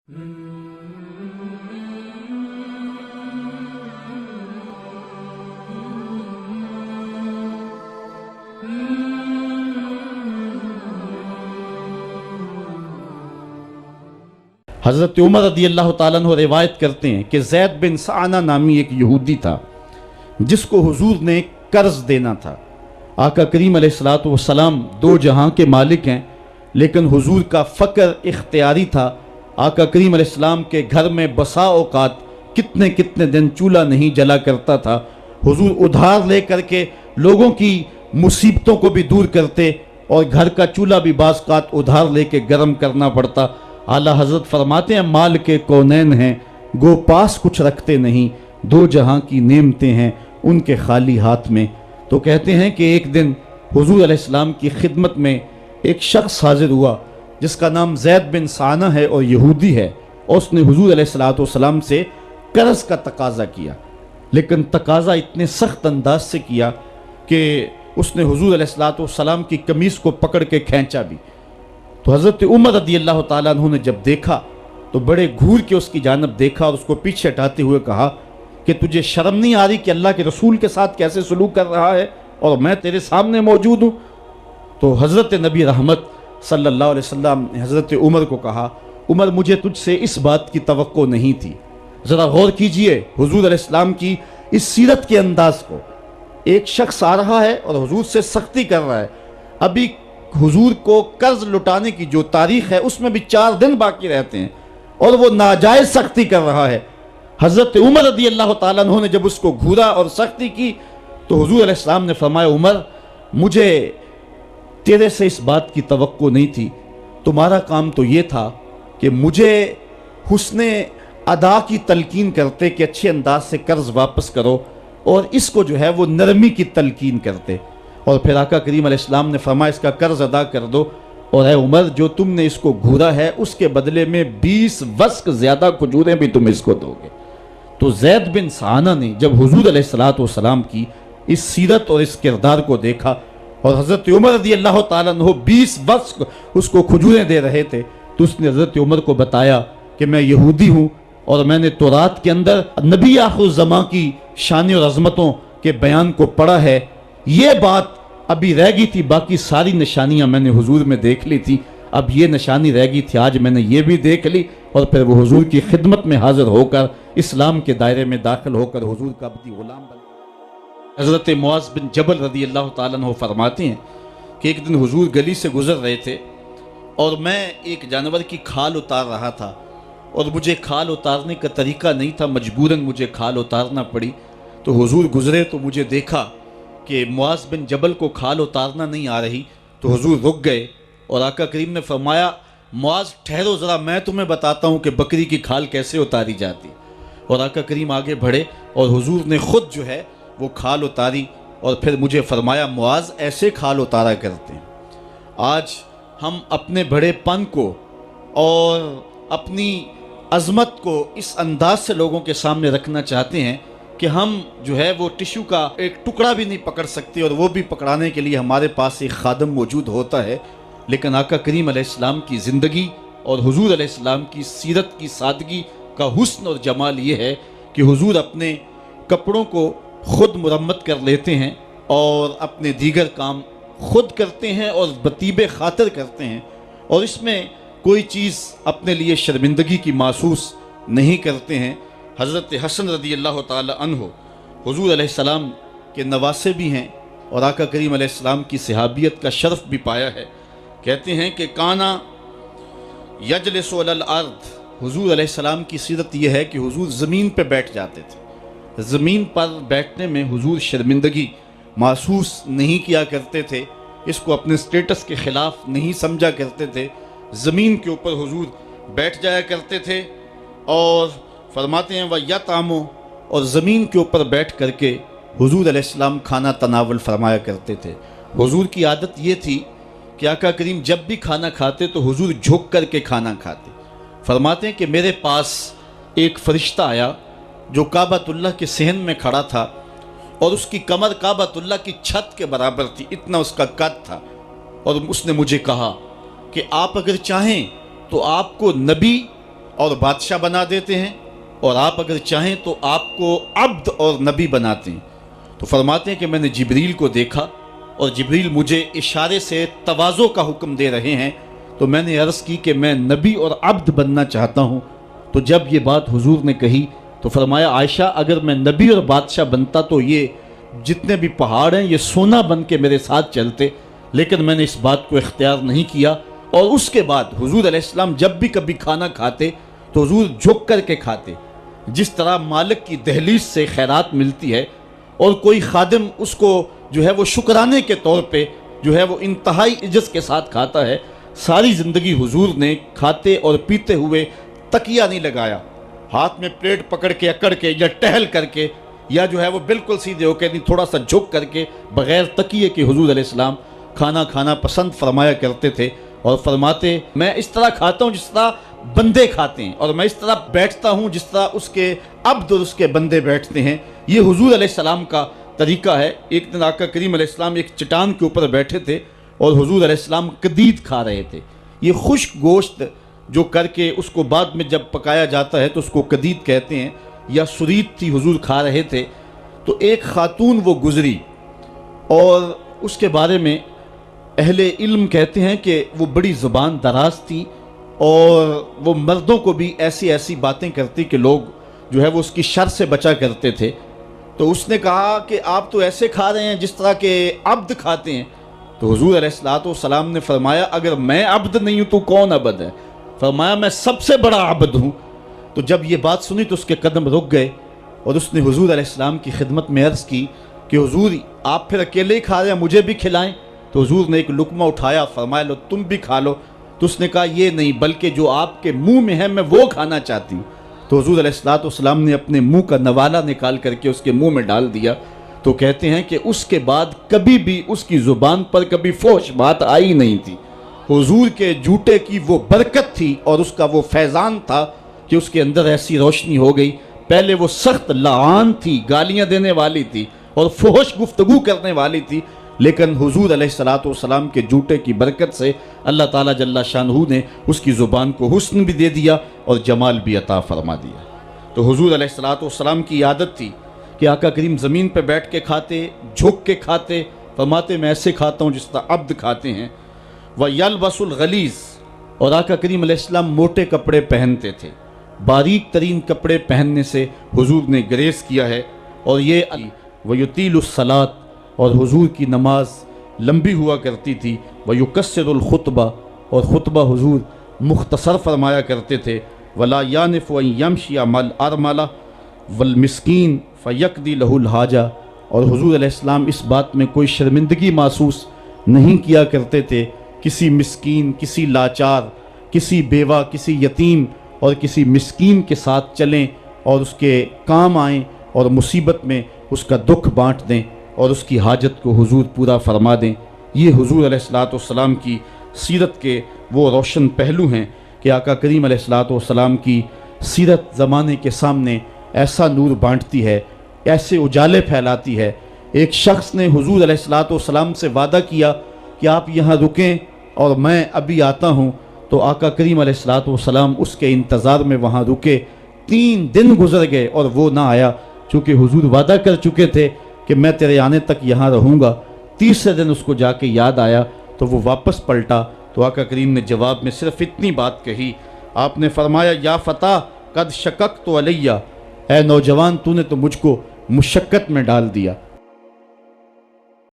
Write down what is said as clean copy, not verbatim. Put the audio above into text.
حضرت عمر رضی اللہ تعالیٰ عنہ روایت کرتے ہیں کہ زید بن سعانہ نامی ایک یہودی تھا جس کو حضور نے قرض دینا تھا۔ آقا کریم علیہ السلام دو جہاں کے مالک ہیں، لیکن حضور کا فقر اختیاری تھا۔ آقا کریم علیہ السلام کے گھر میں بسا اوقات کتنے دن چولہا نہیں جلا کرتا تھا۔ حضور ادھار لے کر کے لوگوں کی مصیبتوں کو بھی دور کرتے، اور گھر کا چولہا بھی بعض اوقات ادھار لے کے گرم کرنا پڑتا۔ اعلیٰ حضرت فرماتے ہیں مال کے کونین ہیں گو پاس کچھ رکھتے نہیں، دو جہاں کی نعمتیں ہیں ان کے خالی ہاتھ میں۔ تو کہتے ہیں کہ ایک دن حضور علیہ السلام کی خدمت میں ایک شخص حاضر ہوا جس کا نام زید بن سعانہ ہے اور یہودی ہے، اور اس نے حضور علیہ السلام سے قرض کا تقاضا کیا، لیکن تقاضا اتنے سخت انداز سے کیا کہ اس نے حضور علیہ السلام کی قمیص کو پکڑ کے کھینچا بھی۔ تو حضرت عمر رضی اللہ تعالیٰ عنہ نے جب دیکھا تو بڑے گھور کے اس کی جانب دیکھا اور اس کو پیچھے ہٹاتے ہوئے کہا کہ تجھے شرم نہیں آ رہی کہ اللہ کے رسول کے ساتھ کیسے سلوک کر رہا ہے اور میں تیرے سامنے موجود ہوں؟ تو حضرت نبی رحمت صلی اللہ علیہ وسلم نے حضرت عمر کو کہا، عمر مجھے تجھ سے اس بات کی توقع نہیں تھی۔ ذرا غور کیجئے حضور علیہ السلام کی اس سیرت کے انداز کو۔ ایک شخص آ رہا ہے اور حضور سے سختی کر رہا ہے، ابھی حضور کو قرض لٹانے کی جو تاریخ ہے اس میں بھی 4 دن باقی رہتے ہیں، اور وہ ناجائز سختی کر رہا ہے۔ حضرت عمر رضی اللہ تعالیٰ عنہ نے جب اس کو گھورا اور سختی کی تو حضور علیہ السلام نے فرمایا، عمر مجھے تیرے سے اس بات کی توقع نہیں تھی، تمہارا کام تو یہ تھا کہ مجھے حسن ادا کی تلقین کرتے کہ اچھے انداز سے قرض واپس کرو، اور اس کو جو ہے وہ نرمی کی تلقین کرتے۔ اور پھر آقا کریم علیہ السلام نے فرمایا اس کا قرض ادا کر دو، اور اے عمر جو تم نے اس کو گھورا ہے اس کے بدلے میں 20 وسق زیادہ کھجوریں بھی تم اس کو دو گے۔ تو زید بن سعانہ نے جب حضور علیہ السلام کی اس سیرت اور اس کردار کو دیکھا، اور حضرت عمر رضی اللہ تعالیٰ عنہ 20 وسق اس کو کھجوریں دے رہے تھے، تو اس نے حضرت عمر کو بتایا کہ میں یہودی ہوں اور میں نے تورات کے اندر نبی آخر الزماں کی شان اور عظمتوں کے بیان کو پڑھا ہے، یہ بات ابھی رہ گئی تھی، باقی ساری نشانیاں میں نے حضور میں دیکھ لی تھی، اب یہ نشانی رہ گئی تھی، آج میں نے یہ بھی دیکھ لی۔ اور پھر وہ حضور کی خدمت میں حاضر ہو کر اسلام کے دائرے میں داخل ہو کر حضور کا عبدی غلام بن۔ حضرت معاذ بن جبل رضی اللہ تعالیٰ عنہ فرماتے ہیں کہ ایک دن حضور گلی سے گزر رہے تھے اور میں ایک جانور کی کھال اتار رہا تھا، اور مجھے کھال اتارنے کا طریقہ نہیں تھا، مجبوراً مجھے کھال اتارنا پڑی۔ تو حضور گزرے تو مجھے دیکھا کہ معاذ بن جبل کو کھال اتارنا نہیں آ رہی، تو حضور رک گئے اور آقا کریم نے فرمایا، معاذ ٹھہرو ذرا میں تمہیں بتاتا ہوں کہ بکری کی کھال کیسے اتاری جاتی۔ اور آقا کریم آگے بڑھے اور حضور نے خود جو ہے وہ کھال اتاری، اور پھر مجھے فرمایا، معاذ ایسے کھال اتارا کرتے ہیں۔ آج ہم اپنے بڑے پن کو اور اپنی عظمت کو اس انداز سے لوگوں کے سامنے رکھنا چاہتے ہیں کہ ہم جو ہے وہ ٹشو کا ایک ٹکڑا بھی نہیں پکڑ سکتے، اور وہ بھی پکڑانے کے لیے ہمارے پاس ایک خادم موجود ہوتا ہے۔ لیکن آقا کریم علیہ السلام کی زندگی اور حضور علیہ السلام کی سیرت کی سادگی کا حسن اور جمال یہ ہے کہ حضور اپنے کپڑوں کو خود مرمت کر لیتے ہیں اور اپنے دیگر کام خود کرتے ہیں اور بطیب خاطر کرتے ہیں، اور اس میں کوئی چیز اپنے لیے شرمندگی کی محسوس نہیں کرتے ہیں۔ حضرت حسن رضی اللہ تعالی عنہ حضور علیہ السلام کے نواسے بھی ہیں، اور آقا کریم علیہ السلام کی صحابیت کا شرف بھی پایا ہے۔ کہتے ہیں کہ کانا یجلس علی الارض، حضور علیہ السلام کی سیرت یہ ہے کہ حضور زمین پہ بیٹھ جاتے تھے۔ زمین پر بیٹھنے میں حضور شرمندگی محسوس نہیں کیا کرتے تھے، اس کو اپنے سٹیٹس کے خلاف نہیں سمجھا کرتے تھے۔ زمین کے اوپر حضور بیٹھ جایا کرتے تھے، اور فرماتے ہیں وَيَطْعَمُ، اور زمین کے اوپر بیٹھ کر کے حضور علیہ السلام کھانا تناول فرمایا کرتے تھے۔ حضور کی عادت یہ تھی کہ آقا کریم جب بھی کھانا کھاتے تو حضور جھک کر کے کھانا کھاتے۔ فرماتے ہیں کہ میرے پاس ایک فرشتہ آیا جو کعبۃ اللہ کے صحن میں کھڑا تھا، اور اس کی کمر کعبۃ اللہ کی چھت کے برابر تھی، اتنا اس کا قد تھا، اور اس نے مجھے کہا کہ آپ اگر چاہیں تو آپ کو نبی اور بادشاہ بنا دیتے ہیں، اور آپ اگر چاہیں تو آپ کو عبد اور نبی بناتے ہیں۔ تو فرماتے ہیں کہ میں نے جبریل کو دیکھا اور جبریل مجھے اشارے سے تواضع کا حکم دے رہے ہیں، تو میں نے عرض کی کہ میں نبی اور عبد بننا چاہتا ہوں۔ تو جب یہ بات حضور نے کہی تو فرمایا عائشہ اگر میں نبی اور بادشاہ بنتا تو یہ جتنے بھی پہاڑ ہیں یہ سونا بن کے میرے ساتھ چلتے، لیکن میں نے اس بات کو اختیار نہیں کیا۔ اور اس کے بعد حضور علیہ السلام جب بھی کبھی کھانا کھاتے تو حضور جھک کر کے کھاتے، جس طرح مالک کی دہلیز سے خیرات ملتی ہے اور کوئی خادم اس کو جو ہے وہ شکرانے کے طور پہ جو ہے وہ انتہائی عزت کے ساتھ کھاتا ہے، ساری زندگی حضور نے کھاتے اور پیتے ہوئے تکیہ نہیں لگایا، ہاتھ میں پلیٹ پکڑ کے اکڑ کے یا ٹہل کر کے یا جو ہے وہ بالکل سیدھے ہو کے نہیں، تھوڑا سا جھک کر کے بغیر تکیے کے حضور علیہ السلام کھانا کھانا پسند فرمایا کرتے تھے، اور فرماتے میں اس طرح کھاتا ہوں جس طرح بندے کھاتے ہیں، اور میں اس طرح بیٹھتا ہوں جس طرح اس کے عبد اور اس کے بندے بیٹھتے ہیں۔ یہ حضور علیہ السلام کا طریقہ ہے۔ ایک دن آقا کریم علیہ السلام ایک چٹان کے اوپر بیٹھے تھے اور حضور علیہ السلام قدید کھا رہے تھے۔ یہ خشک گوشت جو کر کے اس کو بعد میں جب پکایا جاتا ہے تو اس کو قدید کہتے ہیں، یا سرید تھی، حضور کھا رہے تھے۔ تو ایک خاتون وہ گزری اور اس کے بارے میں اہل علم کہتے ہیں کہ وہ بڑی زبان دراز تھی اور وہ مردوں کو بھی ایسی ایسی باتیں کرتی کہ لوگ جو ہے وہ اس کی شر سے بچا کرتے تھے۔ تو اس نے کہا کہ آپ تو ایسے کھا رہے ہیں جس طرح کے عبد کھاتے ہیں۔ تو حضور علیہ السلام نے فرمایا اگر میں عبد نہیں ہوں تو کون عبد ہے؟ فرمایا میں سب سے بڑا عبد ہوں۔ تو جب یہ بات سنی تو اس کے قدم رک گئے اور اس نے حضور علیہ السلام کی خدمت میں عرض کی کہ حضور آپ پھر اکیلے ہی کھا رہے ہیں، مجھے بھی کھلائیں۔ تو حضور نے ایک لقمہ اٹھایا، فرمایا لو تم بھی کھا لو۔ تو اس نے کہا یہ نہیں، بلکہ جو آپ کے منہ میں ہے میں وہ کھانا چاہتی ہوں۔ تو حضور علیہ السلام نے اپنے منہ کا نوالا نکال کر کے اس کے منہ میں ڈال دیا۔ تو کہتے ہیں کہ اس کے بعد کبھی بھی اس کی زبان پر کبھی فحش بات آئی نہیں تھی۔ حضور کے جوٹے کی وہ برکت تھی اور اس کا وہ فیضان تھا کہ اس کے اندر ایسی روشنی ہو گئی۔ پہلے وہ سخت لعان تھی، گالیاں دینے والی تھی اور فحش گفتگو کرنے والی تھی، لیکن حضور علیہ السلام کے جوٹے کی برکت سے اللہ تعالیٰ جل شانہ نے اس کی زبان کو حسن بھی دے دیا اور جمال بھی عطا فرما دیا۔ تو حضور علیہ السلام کی عادت تھی کہ آقا کریم زمین پہ بیٹھ کے کھاتے، جھک کے کھاتے، فرماتے میں ایسے کھاتا ہوں جس طرح عبد کھاتے ہیں۔ وَيَلْبَسُ الْغَلِيظ، اور آقا کریم علیہ السلام موٹے کپڑے پہنتے تھے، باریک ترین کپڑے پہننے سے حضور نے گریز کیا ہے۔ اور یہ وَيُطِيلُ الصَّلَاةَ، اور حضور کی نماز لمبی ہوا کرتی تھی۔ وَيُقَصِّرُ الْخُطْبَةَ، اور خطبہ حضور مختصر فرمایا کرتے تھے۔ وَلَا يَعْنِفُ أَن يَمْشِيَ مَعَ الْأَرْمَلَةِ وَالْمِسْكِينِ فَيَقْضِي لَهُ الْحَاجَةَ، اور حضور علیہ السلام اس بات میں کوئی شرمندگی محسوس نہیں کیا کرتے تھے کسی مسکین، کسی لاچار، کسی بیوہ، کسی یتیم اور کسی مسکین کے ساتھ چلیں اور اس کے کام آئیں اور مصیبت میں اس کا دکھ بانٹ دیں اور اس کی حاجت کو حضور پورا فرما دیں۔ یہ حضور علیہ السلام کی سیرت کے وہ روشن پہلو ہیں کہ آقا کریم علیہ السلام کی سیرت زمانے کے سامنے ایسا نور بانٹتی ہے، ایسے اجالے پھیلاتی ہے۔ ایک شخص نے حضور علیہ السلام سے وعدہ کیا کہ آپ یہاں رکیں اور میں ابھی آتا ہوں، تو آقا کریم علیہ السلام اس کے انتظار میں وہاں رکے۔ 3 دن گزر گئے اور وہ نہ آیا، چونکہ حضور وعدہ کر چکے تھے کہ میں تیرے آنے تک یہاں رہوں گا۔ تیسرے دن اس کو جا کے یاد آیا تو وہ واپس پلٹا، تو آقا کریم نے جواب میں صرف اتنی بات کہی، آپ نے فرمایا یا فتح قد شککت علیہ، اے نوجوان تو نے تو مجھ کو مشقت میں ڈال دیا۔